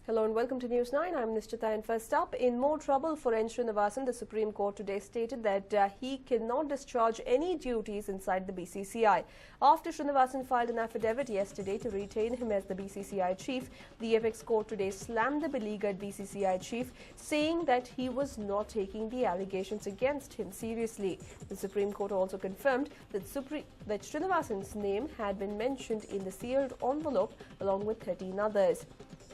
Hello and welcome to News 9. I'm Nishchita, and first up, in more trouble for N. Srinivasan, the Supreme Court today stated that he cannot discharge any duties inside the BCCI. After Srinivasan filed an affidavit yesterday to retain him as the BCCI chief, the apex court today slammed the beleaguered BCCI chief, saying that he was not taking the allegations against him seriously. The Supreme Court also confirmed that Srinivasan's name had been mentioned in the sealed envelope along with 13 others.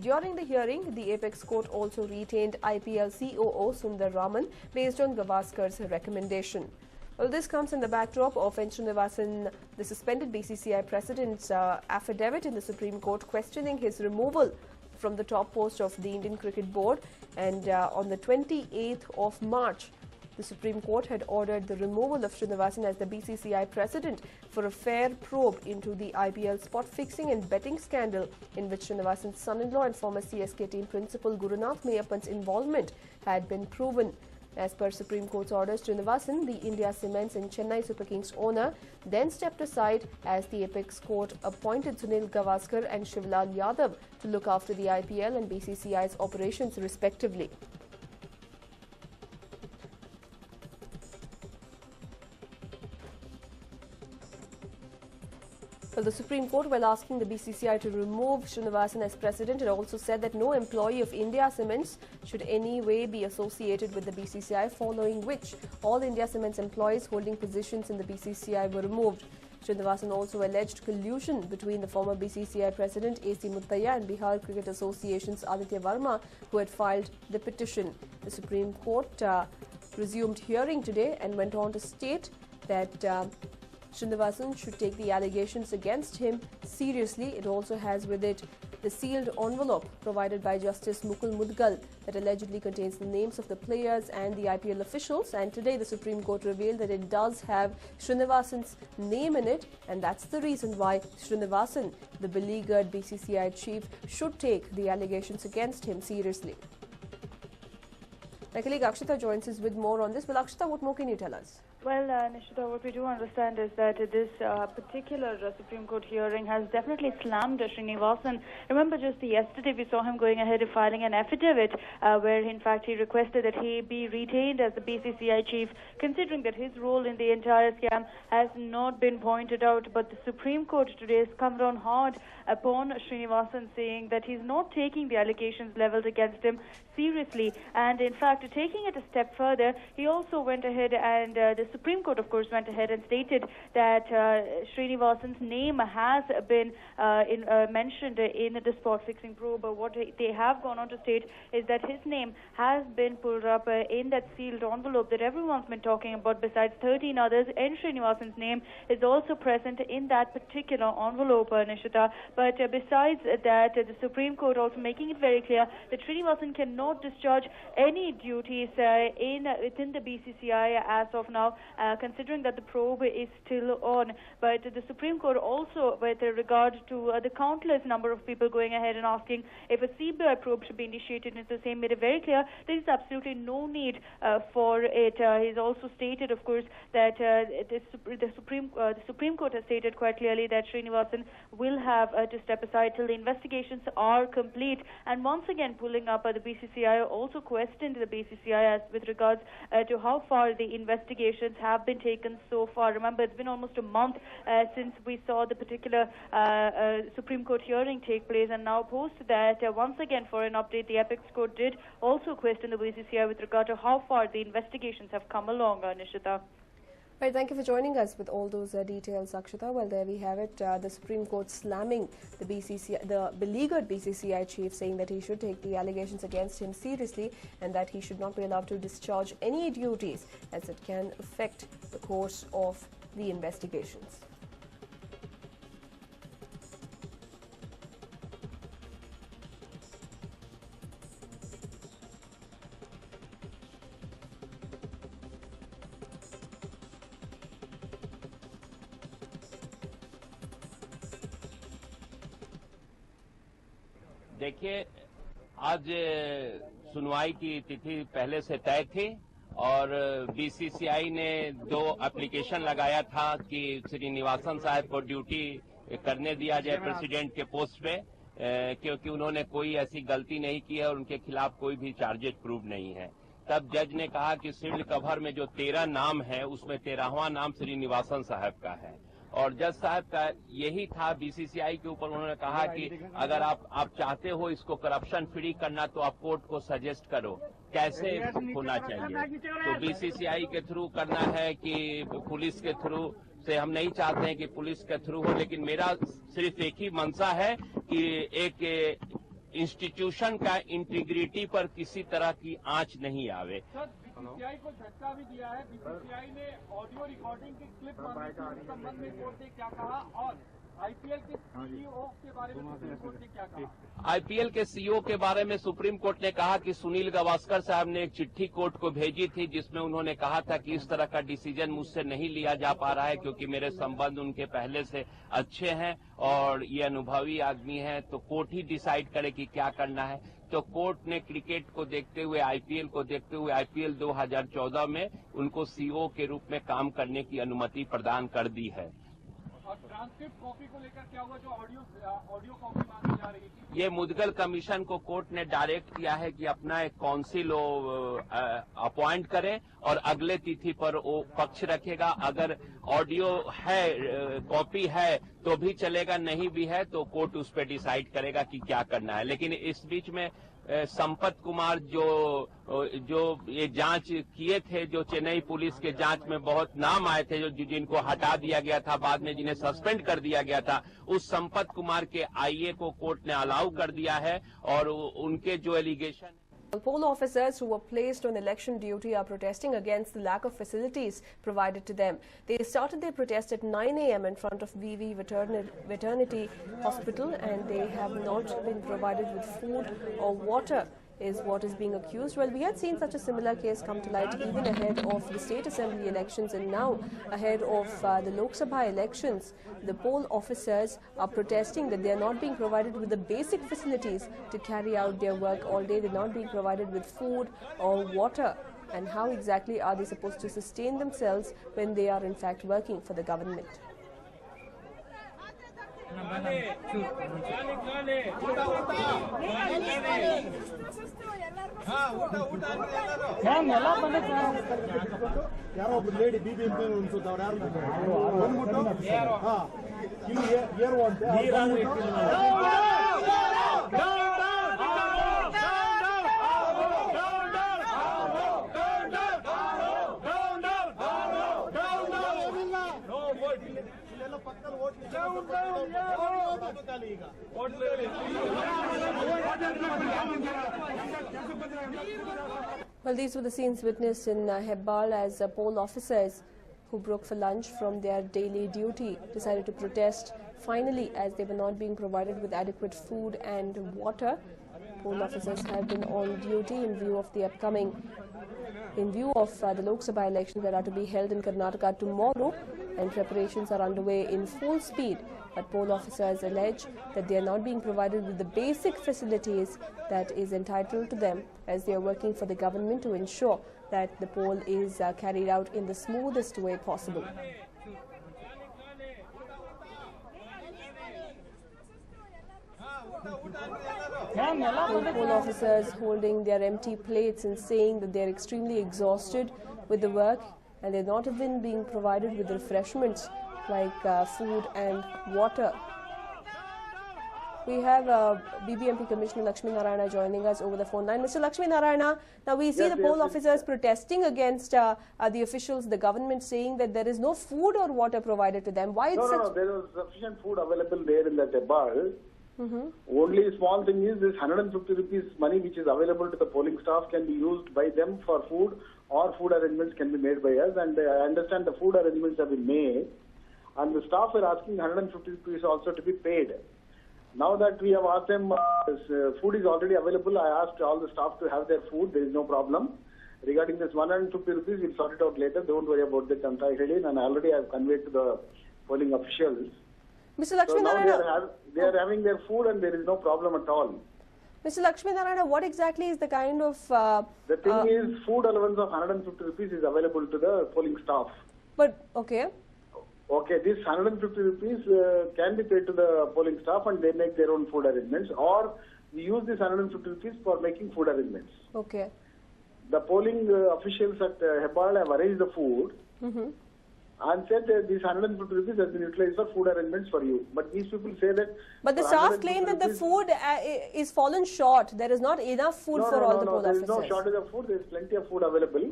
During the hearing, the apex court also retained IPL COO Sundar Raman based on Gavaskar's recommendation. Well, this comes in the backdrop of N. Srinivasan, the suspended BCCI president's affidavit in the Supreme Court questioning his removal from the top post of the Indian Cricket Board. And on the 28th of March, the Supreme Court had ordered the removal of Srinivasan as the BCCI president for a fair probe into the IPL spot fixing and betting scandal in which Srinivasan's son-in-law and former CSK team principal Gurunath Mayappan's involvement had been proven. As per Supreme Court's orders, Srinivasan, the India Cements and Chennai Super Kings owner, then stepped aside as the apex court appointed Sunil Gavaskar and Shivlal Yadav to look after the IPL and BCCI's operations respectively. Well, the Supreme Court, while asking the BCCI to remove Srinivasan as president, had also said that no employee of India Cements should any way be associated with the BCCI, following which all India Cements employees holding positions in the BCCI were removed. Srinivasan also alleged collusion between the former BCCI president A.C. Muttaya and Bihar Cricket Association's Aditya Verma, who had filed the petition. The Supreme Court resumed hearing today and went on to state that Srinivasan should take the allegations against him seriously. It also has with it the sealed envelope provided by Justice Mukul Mudgal that allegedly contains the names of the players and the IPL officials. And today the Supreme Court revealed that it does have Srinivasan's name in it, and that's the reason why Srinivasan, the beleaguered BCCI chief, should take the allegations against him seriously. My colleague Akshita joins us with more on this. Well, Akshita, what more can you tell us? Well, Nishita, what we do understand is that this particular Supreme Court hearing has definitely slammed Srinivasan. Remember, just yesterday we saw him going ahead and filing an affidavit where, in fact, he requested that he be retained as the BCCI chief, considering that his role in the entire scam has not been pointed out. But the Supreme Court today has come down hard upon Srinivasan, saying that he's not taking the allegations leveled against him seriously. And, in fact, taking it a step further, he also went ahead and the Supreme Court, of course, went ahead and stated that Srinivasan's name has been mentioned in the spot fixing probe. What they have gone on to state is that his name has been pulled up in that sealed envelope that everyone's been talking about. Besides 13 others, and Srinivasan's name is also present in that particular envelope, Nishita. But besides that, the Supreme Court also making it very clear that Srinivasan cannot discharge any duties within the BCCI as of now, considering that the probe is still on. But the Supreme Court also, with regard to the countless number of people going ahead and asking if a CBI probe should be initiated into the same, made it very clear there is absolutely no need for it. He's also stated, of course, that the Supreme Court has stated quite clearly that Srinivasan will have to step aside till the investigations are complete. And once again, pulling up the BCCI also questioned the BCCI as with regards to how far the investigations have been taken so far. Remember, it's been almost a month since we saw the particular Supreme Court hearing take place, and now post that, once again, for an update, the apex court did also question the BCCI with regard to how far the investigations have come along, Nishita. Right, thank you for joining us with all those details, Akshita. Well, there we have it. The Supreme Court slamming the beleaguered BCCI chief, saying that he should take the allegations against him seriously and that he should not be allowed to discharge any duties as it can affect the course of the investigations. देखिए, आज सुनवाई की तिथि पहले से तय थी और बीसीसीआई ने 2 एप्लीकेशन लगाया था कि श्रीनिवासन साहब को ड्यूटी करने दिया जाए प्रेसिडेंट के पोस्ट पे, क्योंकि उन्होंने कोई ऐसी गलती नहीं की है और उनके खिलाफ कोई भी चार्जेस प्रूव नहीं है। तब जज ने कहा कि सील्ड कवर में जो 13 नाम है उसमें 13वां नाम श्रीनिवासन साहब का है और जज साहब का यही था बीसीसीआई के ऊपर। उन्होंने कहा कि अगर आप चाहते हो इसको करप्शन फ्री करना तो आप कोर्ट को सजेस्ट करो कैसे होना चाहिए। तो बीसीसीआई के थ्रू करना है कि पुलिस के थ्रू से हम नहीं चाहते हैं कि पुलिस के थ्रू हो, लेकिन मेरा सिर्फ एक ही मंशा है कि एक इंस्टीट्यूशन का इंटीग्रिटी पर किसी तरह की आंच नहीं आवे। बीसीसीआई को झटका भी दिया है। बीसीसीआई ने ऑडियो रिकॉर्डिंग की क्लिप मांगी थी, इस संबंध में कोर्ट ने क्या कहा और आईपीएल के सीईओ के बारे में सुप्रीम कोर्ट ने क्या कहा? आईपीएल के सीईओ के बारे में सुप्रीम कोर्ट ने कहा कि सुनील गावस्कर साहब ने एक चिट्ठी कोर्ट को भेजी थी जिसमें उन्होंने कहा था कि इस तरह का डिसीजन मुझसे नहीं लिया जा पा रहा है क्योंकि मेरे संबंध उनके पहले से अच्छे हैं और ये अनुभवी आदमी है, तो कोर्ट ही डिसाइड करे कि क्या करना है। तो कोर्ट ने क्रिकेट को देखते हुए, आईपीएल को देखते हुए आईपीएल 2014 में उनको सीईओ के रूप में काम करने की अनुमति प्रदान कर दी है। और ट्रांसक्रिप्ट कॉपी को लेकर क्या हुआ जो ऑडियो कॉपी मांगी जा रही थी? ये मुदगल कमीशन को कोर्ट ने डायरेक्ट किया है कि अपना एक काउंसिल अपॉइंट करें और अगले तिथि पर वो पक्ष रखेगा। अगर ऑडियो है, कॉपी है तो भी चलेगा, नहीं भी है तो कोर्ट उस पर डिसाइड करेगा कि क्या करना है। लेकिन इस बीच में संपत कुमार जो ये जांच किए थे, जो चेन्नई पुलिस के जांच में बहुत नाम आए थे, जो जिनको हटा दिया गया था, बाद में जिन्हें सस्पेंड कर दिया गया था, उस संपत कुमार के आईए को कोर्ट ने अलाउ कर दिया है और उनके जो allegation. Poll officers who were placed on election duty are protesting against the lack of facilities provided to them. They started their protest at 9 a.m. in front of VV Veterinary Hospital and they have not been provided with food or water, is what is being accused. Well, we had seen such a similar case come to light even ahead of the state assembly elections and now ahead of the Lok Sabha elections. The poll officers are protesting that they are not being provided with the basic facilities to carry out their work all day. They're not being provided with food or water. And how exactly are they supposed to sustain themselves when they are in fact working for the government? ಯಾರೋ ಒಬ್ಬ lady Bibi ಅಂತ ಅನ್ಸುತ್ತೆ ಅವ್ರು ಯಾರು ಬಂದ್ಬಿಟ್ಟು ಇಲ್ಲಿ ಏರು ಅಂತ Well, these were the scenes witnessed in Hebbal as poll officers who broke for lunch from their daily duty decided to protest finally as they were not being provided with adequate food and water. Poll officers have been on duty in view of the Lok Sabha elections that are to be held in Karnataka tomorrow, and preparations are underway in full speed. But poll officers allege that they are not being provided with the basic facilities that is entitled to them as they are working for the government to ensure that the poll is carried out in the smoothest way possible. Poll officers holding their empty plates and saying that they are extremely exhausted with the work and they are not even being provided with refreshments like food and water. We have BBMP Commissioner Lakshmi Narayana joining us over the phone line. Mr. Lakshmi Narayana, now we see the poll officers protesting against the officials, the government, saying that there is no food or water provided to them. Why? No, there is sufficient food available there in the Hebbal. Only small thing is this 150 rupees money which is available to the polling staff can be used by them for food, or food arrangements can be made by us, and I understand the food arrangements have been made and the staff are asking 150 rupees also to be paid. Now that we have asked them, food is already available, I asked all the staff to have their food, there is no problem. Regarding this 150 rupees, we'll sort it out later, don't worry about that, and already I have conveyed to the polling officials. Mr. Lakshmi so now Narayana, they are having their food and there is no problem at all. Mr. Lakshmi Narayana, what exactly is the kind of... the thing is, food allowance of 150 rupees is available to the polling staff. But, okay. Okay, this 150 rupees can be paid to the polling staff and they make their own food arrangements, or we use this 150 rupees for making food arrangements. Okay. The polling officials at Hebbal have arranged the food and said that this 150 rupees has been utilized for food arrangements for you. But these people say that... But the staff claim that the food is fallen short. There is not enough food for all the poll officers. There is no shortage of food. There is plenty of food available.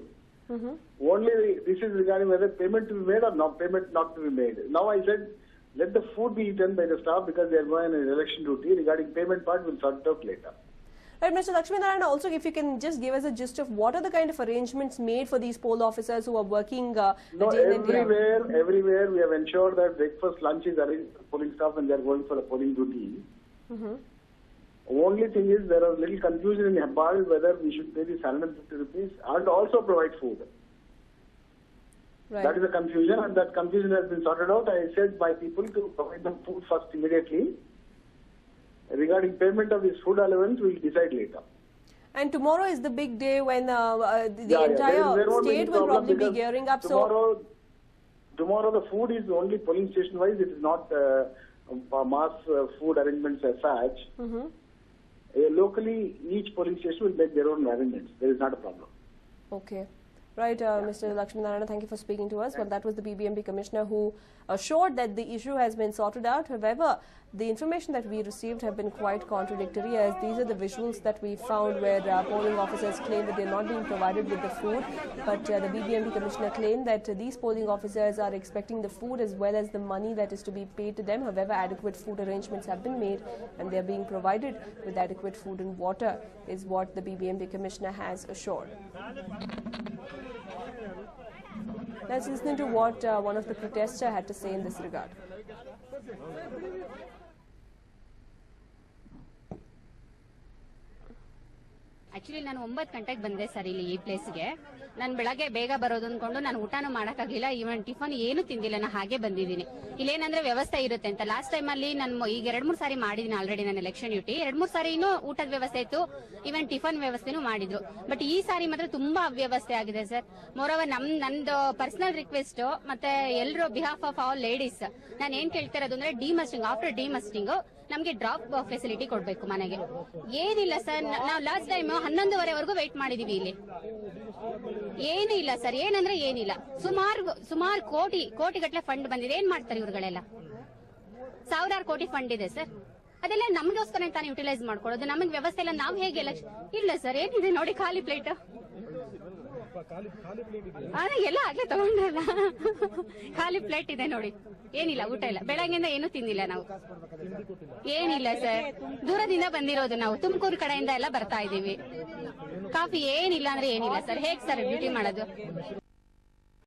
Only this is regarding whether payment to be made or not, payment not to be made. Now I said, let the food be eaten by the staff because they are going on an election duty. Regarding payment part, we'll sort it out later. Right, Mr. Lakshminarayan, also if you can just give us a gist of what are the kind of arrangements made for these poll officers who are working day in and day out? Everywhere we have ensured that breakfast, lunch is arranged for polling staff when they are going for the polling duty. Only thing is there was little confusion in Hebbal whether we should pay this 150 rupees and also provide food. Right. That is a confusion, and that confusion has been sorted out. I said my people to provide them food first immediately. Regarding payment of this food allowance, we will decide later. And tomorrow is the big day when the entire state will probably be gearing up. Tomorrow the food is only polling station wise. It is not mass food arrangements as such. Locally, each polling station will make their own arrangements. There is not a problem. Okay. Right, Mr. Lakshminarayan, thank you for speaking to us. Well, that was the BBMP Commissioner who assured that the issue has been sorted out. However, the information that we received have been quite contradictory, as these are the visuals that we found where polling officers claim that they are not being provided with the food. But the BBMP Commissioner claimed that these polling officers are expecting the food as well as the money that is to be paid to them. However, adequate food arrangements have been made and they are being provided with adequate food and water, is what the BBMP Commissioner has assured. Let's listen to what one of the protesters had to say in this regard. Actually ನಾನು 9 ಗಂಟೆಗೆ ಬಂದೆ sir ಇಲ್ಲಿ ಈ ಪ್ಲೇಸ್ಗೆ. ನಾನು ಬೆಳಗ್ಗೆ ಬೇಗ ಬರೋದು ಅನ್ಕೊಂಡು ನಾನು ಊಟನೂ ಮಾಡಕ್ಕಾಗಿಲ್ಲ, ಈವನ್ ಟಿಫನ್ ಏನು ತಿಂದಿಲ್ಲ, ನಾನು ಹಾಗೆ ಬಂದಿದ್ದೀನಿ. ಇಲ್ಲೇನಂದ್ರೆ ವ್ಯವಸ್ಥೆ ಇರುತ್ತೆ ಅಂತ ಲಾಸ್ಟ್ ಟೈಮ್ ಅಲ್ಲಿ ನಾನು ಈಗ 2-3 ಸಾರಿ ಮಾಡಿದೀನಿ ಆಲ್ರೆಡಿ ನನ್ನ ಎಲೆಕ್ಷನ್ ಡ್ಯೂಟಿ. 2-3 ಸಾರಿನೂ ಊಟದ ವ್ಯವಸ್ಥೆ ಇತ್ತು, ಈವನ್ ಟಿಫನ್ ವ್ಯವಸ್ಥೆನೂ ಮಾಡಿದ್ರು. ಬಟ್ ಈ ಸಾರಿ ಮಾತ್ರ ತುಂಬಾ ಅವ್ಯವಸ್ಥೆ ಆಗಿದೆ ಸರ್. ಮೋರೋವರ್ ನಂದು ಪರ್ಸನಲ್ ರಿಕ್ವೆಸ್ಟ್ ಮತ್ತೆ ಎಲ್ಲರೂ ಬಿಹಾಫ್ ಆಫ್ ಆಲ್ ಲೇಡೀಸ್ ನಾನು ಏನ್ ಕೇಳ್ತಾ ಇರೋದು ಅಂದ್ರೆ ಡಿಮಸ್ಟಿಂಗ್, ಆಫ್ಟರ್ ಡಿಮಸ್ಟಿಂಗ್ ನಮ್ಗೆ ಡ್ರಾಪ್ ಫೆಸಿಲಿಟಿ ಕೊಡ್ಬೇಕು ಮನೆಗೆ. ಏನಿಲ್ಲ ಸರ್, ನಾವು ಲಾಸ್ಟ್ ಟೈಮ್ 11:30ವರೆಗೂ ವೇಟ್ ಮಾಡಿದೀವಿ ಇಲ್ಲಿ. ಏನೂ ಇಲ್ಲ ಸರ್, ಏನಂದ್ರೆ ಏನಿಲ್ಲ. ಸುಮಾರು ಕೋಟಿ ಗಟ್ಟಲೆ ಫಂಡ್ ಬಂದಿದೆ. ಏನ್ ಮಾಡ್ತಾರೆ ಇವ್ರುಗಳೆಲ್ಲ? ಸಾವಿರಾರು ಕೋಟಿ ಫಂಡ್ ಇದೆ ಸರ್, ಅದೆಲ್ಲ ನಮ್ಗೋಸ್ಕರ ತಾನೇ ಯುಟಿಲೈಸ್ ಮಾಡ್ಕೊಳ್ಳೋದು. ನಮಗೆ ವ್ಯವಸ್ಥೆ ಇಲ್ಲ, ನಾವ್ ಹೇಗೆ ಇಲ್ಲ ಸರ್. ಏನಿದೆ ನೋಡಿ, ಖಾಲಿ ಪ್ಲೇಟ್ ಎಲ್ಲ ಆಗ್ಲೇ ತಗೊಂಡ್ರಲ್ಲ, ಖಾಲಿ ಪ್ಲೇಟ್ ಇದೆ ನೋಡಿ. ಏನಿಲ್ಲ, ಊಟ ಇಲ್ಲ, ಬೆಳಗ್ಗೆಯಿಂದ ಏನೂ ತಿಂದಿಲ್ಲ ನಾವು. ಏನಿಲ್ಲ ಸರ್, ದೂರದಿಂದ ಬಂದಿರೋದು ನಾವು, ತುಮಕೂರು ಕಡೆಯಿಂದ ಎಲ್ಲ ಬರ್ತಾ ಇದೀವಿ. ಕಾಫಿ ಏನಿಲ್ಲ ಅಂದ್ರೆ ಏನಿಲ್ಲ ಸರ್. ಹೇಗ್ ಸರ್ ಡ್ಯೂಟಿ ಮಾಡೋದು?